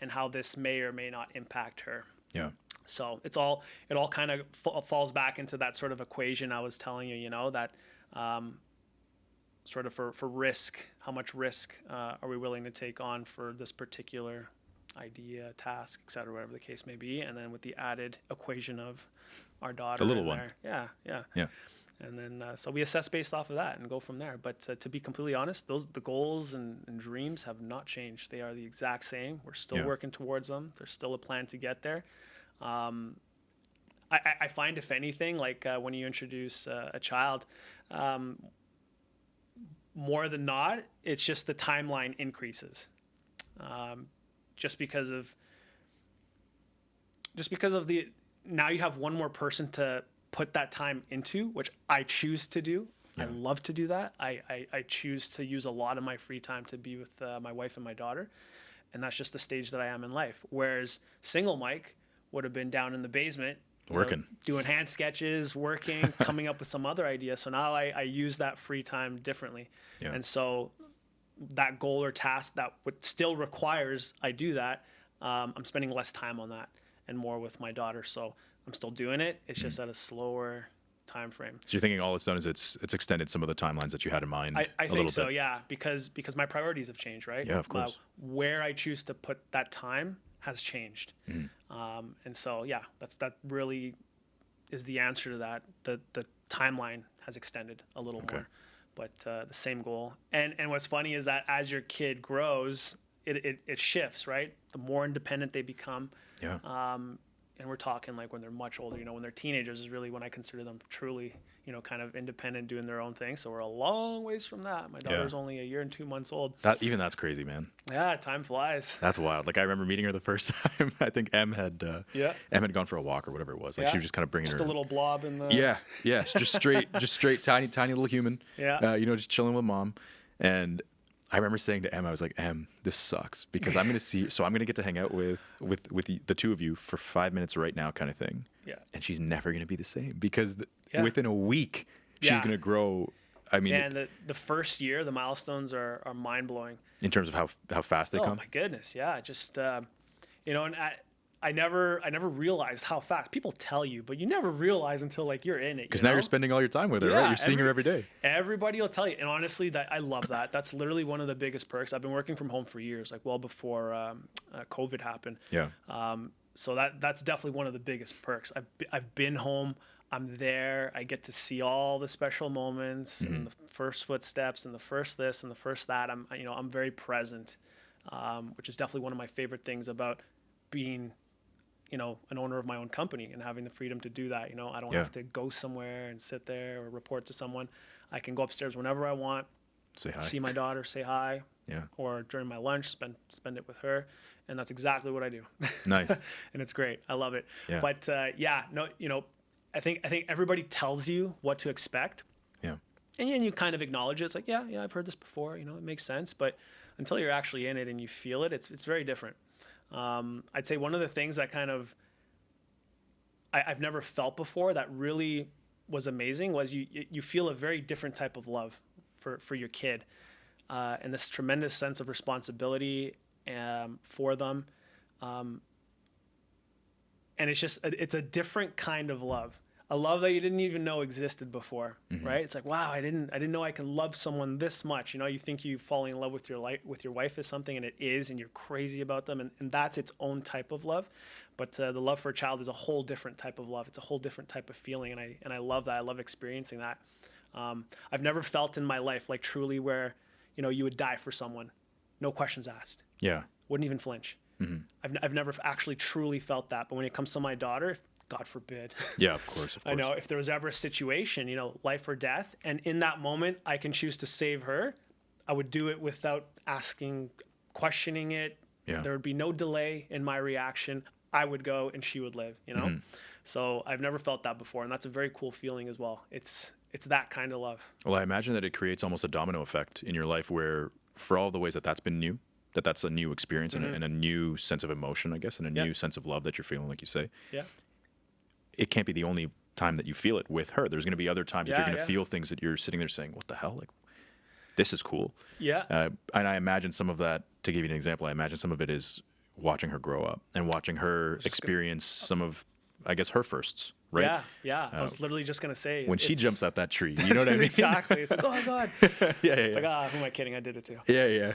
how this may or may not impact her. Yeah. So it all kind of falls back into that sort of equation I was telling you, that sort of for risk, how much risk are we willing to take on for this particular idea, task, et cetera, whatever the case may be. And then with the added equation of our daughter. The little one. Yeah. And then, so we assess based off of that and go from there. But to be completely honest, the goals and dreams have not changed. They are the exact same. We're still working towards them. There's still a plan to get there. I find, if anything, like when you introduce a child, more than not, it's just the timeline increases, just because of the, now you have one more person to put that time into, which I choose to do. I love to do that. I choose to use a lot of my free time to be with my wife and my daughter, and that's just the stage that I am in life. Whereas single Mike would have been down in the basement, working, doing hand sketches, working, coming up with some other idea. So now I use that free time differently. And so that goal or task that still requires I do that, I'm spending less time on that and more with my daughter. So I'm still doing it. It's just at a slower time frame. So you're thinking all it's done is it's extended some of the timelines that you had in mind. I think so, yeah, because my priorities have changed, right? Yeah, of course. Where I choose to put that time has changed. And so, yeah, that really is the answer to that. The timeline has extended a little more, but the same goal. And what's funny is that as your kid grows, it shifts, right? The more independent they become. Yeah. And we're talking like when they're much older, when they're teenagers is really when I consider them truly, kind of independent, doing their own thing. So we're a long ways from that. My daughter's only 1 year and 2 months old. That's crazy, man. Yeah, time flies. That's wild. Like I remember meeting her the first time. I think Em had gone for a walk or whatever it was. Like she was just kind of bringing just her. Just a little blob in the. Yeah, just straight, tiny little human. Yeah. Just chilling with mom, and I remember saying to Em, I was like, Em, this sucks because I'm going to get to hang out with the two of you for 5 minutes right now, kind of thing. Yeah. And she's never going to be the same because within a week she's going to grow. I mean, and the first year, the milestones are mind blowing in terms of how fast they come. Oh my goodness, yeah. Just and I never realized how fast. People tell you, but you never realize until like you're in it. Because now you're spending all your time with her, right? You're seeing her every day. Everybody will tell you, and honestly, that I love that. That's literally one of the biggest perks. I've been working from home for years, like well before COVID happened. Yeah. So that's definitely one of the biggest perks. I've been home. I'm there. I get to see all the special moments and the first footsteps and the first this and the first that. I'm very present, which is definitely one of my favorite things about being an owner of my own company and having the freedom to do that. I don't have to go somewhere and sit there or report to someone. I can go upstairs whenever I want, say hi, see my daughter, say hi, or during my lunch, spend it with her. And that's exactly what I do. Nice. And it's great. I love it. Yeah. But I think everybody tells you what to expect. Yeah. And you kind of acknowledge it. It's like, yeah, I've heard this before. It makes sense. But until you're actually in it and you feel it, it's very different. I'd say one of the things that kind of I've never felt before that really was amazing was you feel a very different type of love for your kid, and this tremendous sense of responsibility for them, and it's a different kind of love, a love that you didn't even know existed before, right? It's like, wow, I didn't know I could love someone this much. You think you falling in love with your wife is something, and it is, and you're crazy about them, and that's its own type of love. But the love for a child is a whole different type of love. It's a whole different type of feeling, and I love that. I love experiencing that. I've never felt in my life like truly where you would die for someone, no questions asked. Yeah. Wouldn't even flinch. I've never actually truly felt that. But when it comes to my daughter, God forbid. Yeah, of course. I know if there was ever a situation, life or death, and in that moment I can choose to save her, I would do it without questioning it. Yeah. There would be no delay in my reaction. I would go and she would live, So I've never felt that before. And that's a very cool feeling as well. It's that kind of love. Well, I imagine that it creates almost a domino effect in your life where for all the ways that's been new, that's a new experience and a new sense of emotion, I guess, and a new sense of love that you're feeling, like you say. Yeah. It can't be the only time that you feel it with her. There's going to be other times that you're going to feel things that you're sitting there saying, what the hell? Like, this is cool. Yeah. And I imagine some of that, to give you an example, I imagine some of it is watching her grow up and watching her experience some of, I guess, her firsts, right? Yeah. I was literally just going to say. When she jumps out that tree, you know what I mean? Exactly. It's like, oh, God. Yeah. It's like, who am I kidding? I did it too. Yeah.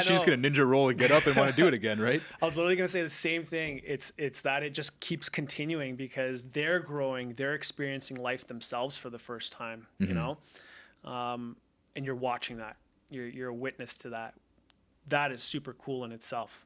She's going to ninja roll and get up and want to do it again, right? I was literally going to say the same thing. It's that it just keeps continuing because they're growing, they're experiencing life themselves for the first time, and you're watching that. You're a witness to that. That is super cool in itself.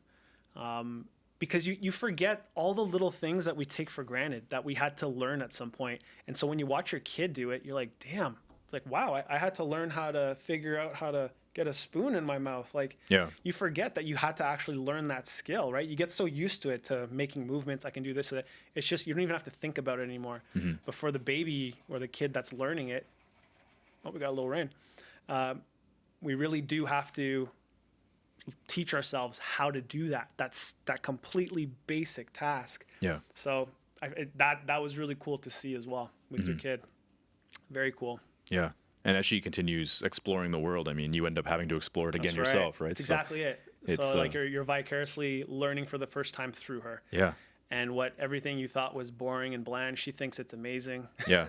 Because you forget all the little things that we take for granted that we had to learn at some point. And so when you watch your kid do it, you're like, damn, it's like, wow, I had to learn how to figure out how to get a spoon in my mouth. Like, you forget that you had to actually learn that skill, right? You get so used to it, to making movements. I can do this. It's just, you don't even have to think about it anymore. But for the baby or the kid that's learning it, we got a little rain. We really do have to teach ourselves how to do that. That's that completely basic task. Yeah. So that was really cool to see as well with your kid. Very cool. Yeah. And as she continues exploring the world, I mean, you end up having to explore it again yourself, right? That's exactly it. So like you're vicariously learning for the first time through her. Yeah. And what everything you thought was boring and bland, she thinks it's amazing. Yeah.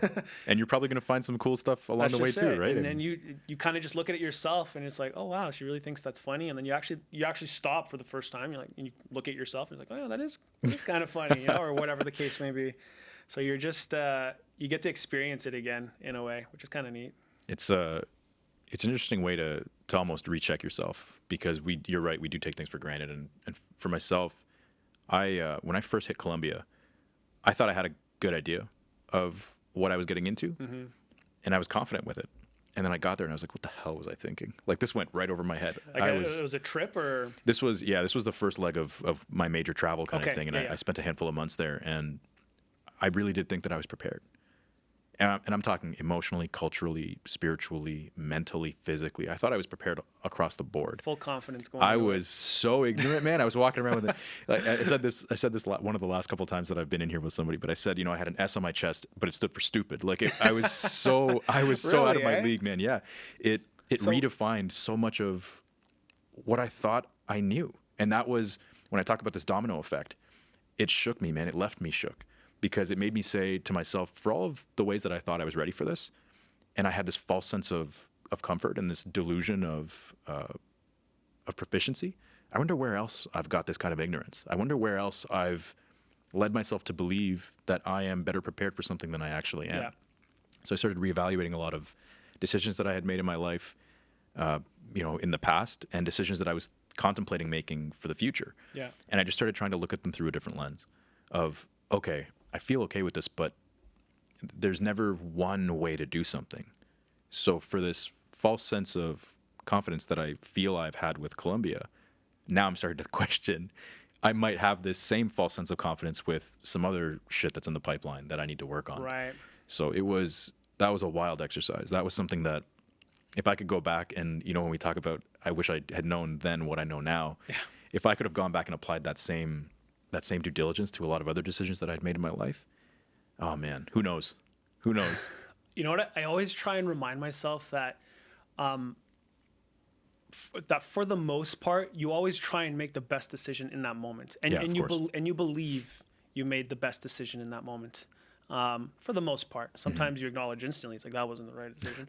And you're probably going to find some cool stuff along the way too, right? And then you kind of just look at it yourself and it's like, oh wow, she really thinks that's funny. And then you actually stop for the first time. You're like, and you look at yourself and you're like, oh, that is kind of funny, or whatever the case may be. So you're just you get to experience it again in a way, which is kind of neat. It's an interesting way to almost recheck yourself because you're right, we do take things for granted. And for myself, when I first hit Colombia, I thought I had a good idea of what I was getting into, and I was confident with it. And then I got there and I was like, what the hell was I thinking? Like, this went right over my head. It was a trip, or? This was the first leg of my major travel kind of thing. And I spent a handful of months there, and I really did think that I was prepared. And I'm talking emotionally, culturally, spiritually, mentally, physically. I thought I was prepared across the board. Full confidence going. I was so ignorant, man. I was walking around with it. Like I said this one of the last couple of times that I've been in here with somebody. But I said, I had an S on my chest, but it stood for stupid. Like I was so out of my league, man. Yeah, it redefined so much of what I thought I knew, and that was when I talk about this domino effect. It shook me, man. It left me shook. Because it made me say to myself, for all of the ways that I thought I was ready for this, and I had this false sense of comfort and this delusion of proficiency, I wonder where else I've got this kind of ignorance. I wonder where else I've led myself to believe that I am better prepared for something than I actually am. Yeah. So I started reevaluating a lot of decisions that I had made in my life, in the past, and decisions that I was contemplating making for the future. Yeah. And I just started trying to look at them through a different lens of, okay, I feel okay with this, but there's never one way to do something. So for this false sense of confidence that I feel I've had with Colombia, now I'm starting to question, I might have this same false sense of confidence with some other shit that's in the pipeline that I need to work on. Right. So that was a wild exercise. That was something that if I could go back and, when we talk about, I wish I had known then what I know now, if I could have gone back and applied that same due diligence to a lot of other decisions that I'd made in my life, oh man, who knows? Who knows? You know what? I always try and remind myself that that for the most part, you always try and make the best decision in that moment, and Yeah, and of you course. and you believe you made the best decision in that moment. For the most part, sometimes you acknowledge instantly it's like that wasn't the right decision,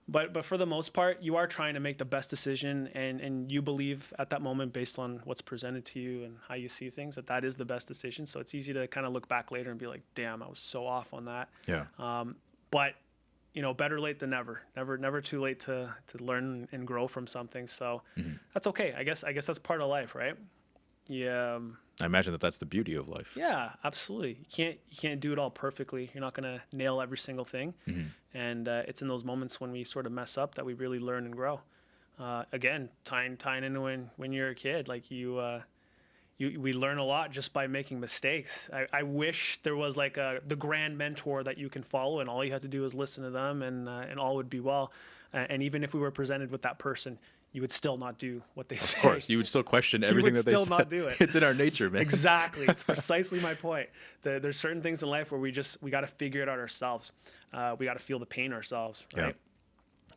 but for the most part, you are trying to make the best decision, and you believe at that moment, based on what's presented to you and how you see things, that that is the best decision. So it's easy to kind of look back later and be like, damn, I was so off on that. Yeah. But you know, better late than never. Never too late to learn and grow from something. So that's okay. I guess that's part of life, right? Yeah. I imagine that that's the beauty of life. Yeah, absolutely. You can't do it all perfectly. You're not gonna nail every single thing. And it's in those moments when we sort of mess up that we really learn and grow. Again, tying into when you're a kid, like we learn a lot just by making mistakes. I wish there was like the grand mentor that you can follow, and all you have to do is listen to them, and all would be well. And even if we were presented with that person, you would still not do what they say. Of course, you would still question everything that they still said. not do it. It's in our nature, man. Exactly. It's precisely my point. There's certain things in life where we got to figure it out ourselves. We got to feel the pain ourselves, right? Yeah.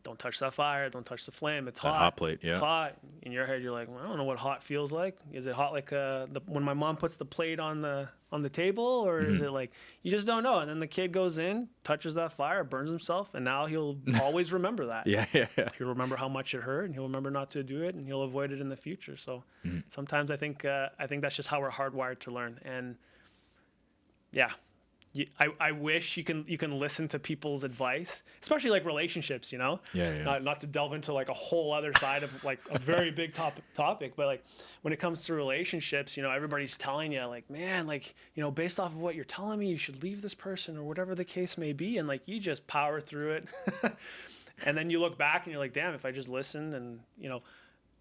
Don't touch that fire. Don't touch the flame. It's That hot. hot plate, It's yeah. hot. In your head, you're like, well, I don't know what hot feels like. Is it hot like when my mom puts the plate on the table, or is it like you just don't know? And then the kid goes in, touches that fire, burns himself, and now he'll always remember that. Yeah. He'll remember how much it hurt, and he'll remember not to do it, and he'll avoid it in the future. So sometimes I think that's just how we're hardwired to learn. And yeah, I wish you can listen to people's advice, especially like relationships, you know. Yeah. Not to delve into like a whole other side of like a very big topic, but like when it comes to relationships, you know, everybody's telling you like, man, like, you know, based off of what you're telling me, you should leave this person or whatever the case may be, and like you just power through it. And then you look back and you're like, damn, if I just listened and, you know,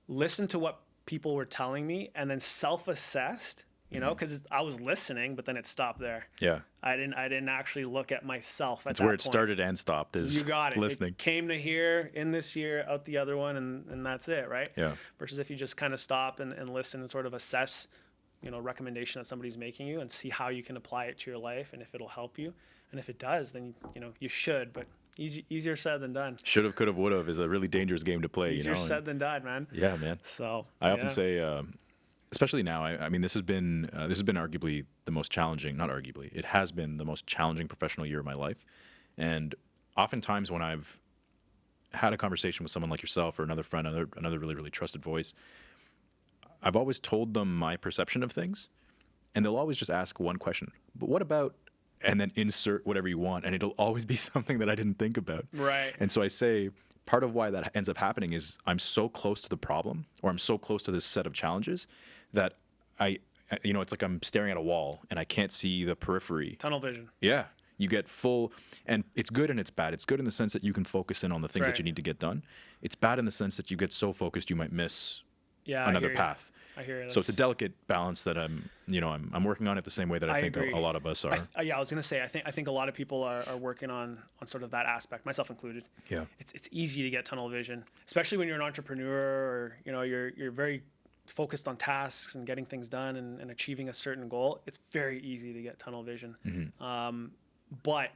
listened to what people were telling me and then self-assessed, you know, because I was listening, but then it stopped there. Yeah. I didn't actually look at myself at That's that where it point. started and stopped, is You got it. listening. It came to here, in this year, out the other one, and that's it, right? Yeah. Versus if you just kind of stop and listen and sort of assess, you know, recommendation that somebody's making you and see how you can apply it to your life and if it'll help you. And if it does, then, you know, you should, but easier said than done. Should have, could have, would have is a really dangerous game to play, Easier you know. said than done, man. Yeah, man. So I often say, especially now, I mean, this has been arguably the most challenging, not arguably, it has been the most challenging professional year of my life. And oftentimes when I've had a conversation with someone like yourself or another friend, another really, really trusted voice, I've always told them my perception of things, and they'll always just ask one question, but what about, and then insert whatever you want, and it'll always be something that I didn't think about. Right. And so I say, part of why that ends up happening is I'm so close to the problem, or I'm so close to this set of challenges that you know, it's like I'm staring at a wall and I can't see the periphery. Tunnel vision. Yeah. You get full, and it's good and it's bad. It's good in the sense that you can focus in on the things Right. that you need to get done. It's bad in the sense that you get so focused you might miss another path. I hear you. So it's a delicate balance that I'm working on it the same way that I think agree. a lot of us are. Yeah, I was gonna say I think a lot of people are working on sort of that aspect, myself included. Yeah. It's easy to get tunnel vision, especially when you're an entrepreneur, or you know you're very focused on tasks and getting things done and achieving a certain goal. It's very easy to get tunnel vision. But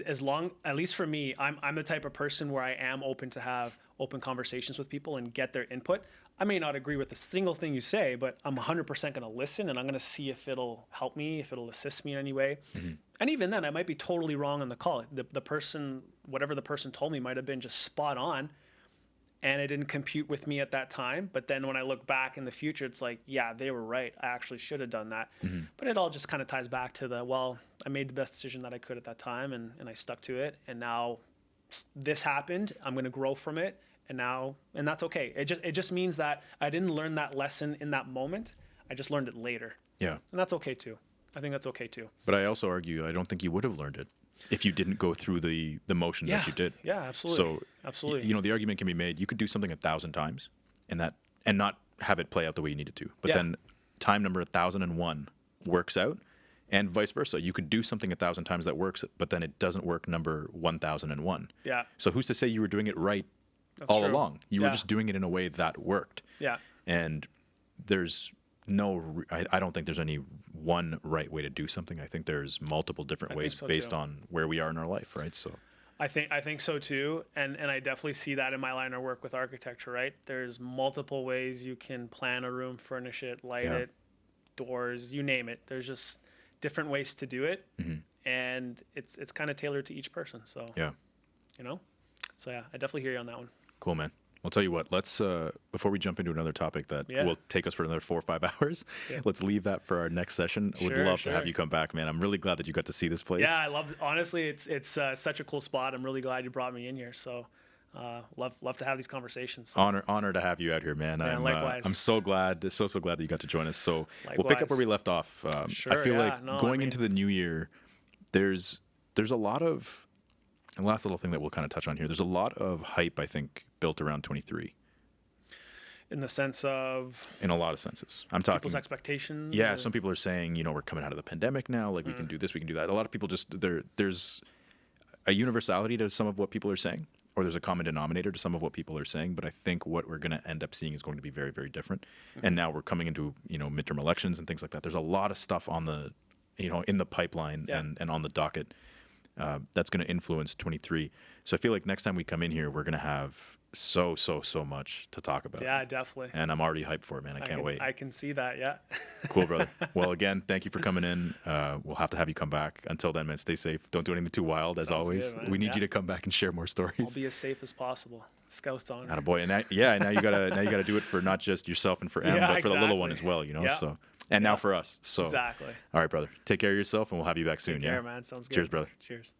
as long, at least for me, I'm the type of person where I am open to have open conversations with people and get their input. I may not agree with a single thing you say, but I'm 100% going to listen, and I'm going to see if it'll help me, if it'll assist me in any way. And even then, I might be totally wrong on the call. The person, whatever the person told me, might have been just spot on, and it didn't compute with me at that time. But then when I look back in the future, it's like, yeah, they were right. I actually should have done that. But it all just kind of ties back to well, I made the best decision that I could at that time, and I stuck to it. And now this happened. I'm going to grow from it. And that's okay. It just means that I didn't learn that lesson in that moment. I just learned it later. Yeah. And that's okay too. I think that's okay too. But I also argue I don't think you would have learned it if you didn't go through the motion that you did. Yeah, absolutely. So absolutely. You know, the argument can be made, you could do something 1,000 times and not have it play out the way you needed to. But then time number 1,001 works out, and vice versa. You could do something 1,000 times that works, but then it doesn't work number 1,001. Yeah. So who's to say you were doing it right That's all true. along? You were just doing it in a way that worked. Yeah. And there's I don't think there's any one right way to do something. I think there's multiple different ways so based too. on where we are in our life, right? So I think so too, and I definitely see that in my line of work with architecture. Right, there's multiple ways you can plan a room, furnish it, light Yeah. it, doors, you name it. There's just different ways to do it, and it's kind of tailored to each person. So yeah, you know, so yeah, I definitely hear you on that one. cool, man. I'll tell you what, let's before we jump into another topic that Yeah. will take us for another 4 or 5 hours, Yeah. let's leave that for our next session. Would Sure, love to have sure. you come back, man. I'm really glad that you got to see this place. Yeah, I love. Honestly, it's such a cool spot. I'm really glad you brought me in here. So, love to have these conversations. So, Honor to have you out here, man. likewise. I'm so glad that you got to join us. So we'll pick up Likewise. where we left off. I Sure, feel yeah. like No, I going mean- into the new year, there's a lot of, and last little thing that we'll kind of touch on here. There's a lot of hype, I think, built around 23 in the sense of in a lot of senses. I'm talking. people's expectations. Yeah, or- some people are saying, we're coming out of the pandemic now. Like we can do this, we can do that. A lot of people there's a universality to some of what people are saying, or there's a common denominator to some of what people are saying. But I think what we're going to end up seeing is going to be very, very different. And now we're coming into, midterm elections and things like that. There's a lot of stuff on the, in the pipeline Yeah. and on the docket that's going to influence 23. So I feel like next time we come in here, we're going to have so much to talk about. Yeah, definitely. And I'm already hyped for it, man. I can't wait. I can see that. Yeah. Cool, brother. Well, again, thank you for coming in. We'll have to have you come back. Until then, man, stay safe. Don't do anything too wild, as Sounds always. good, man. We need Yeah. you to come back and share more I'll stories. be as safe as possible. Scout's on. Attaboy. And now you gotta do it for not just yourself and for Em, Yeah, but for the little one exactly. as well. Yeah. So and now Yeah. for us. So Exactly. all right, brother. Take care of yourself, and we'll have you back soon. Take Yeah. care, man. Sounds good. Cheers, brother. Cheers.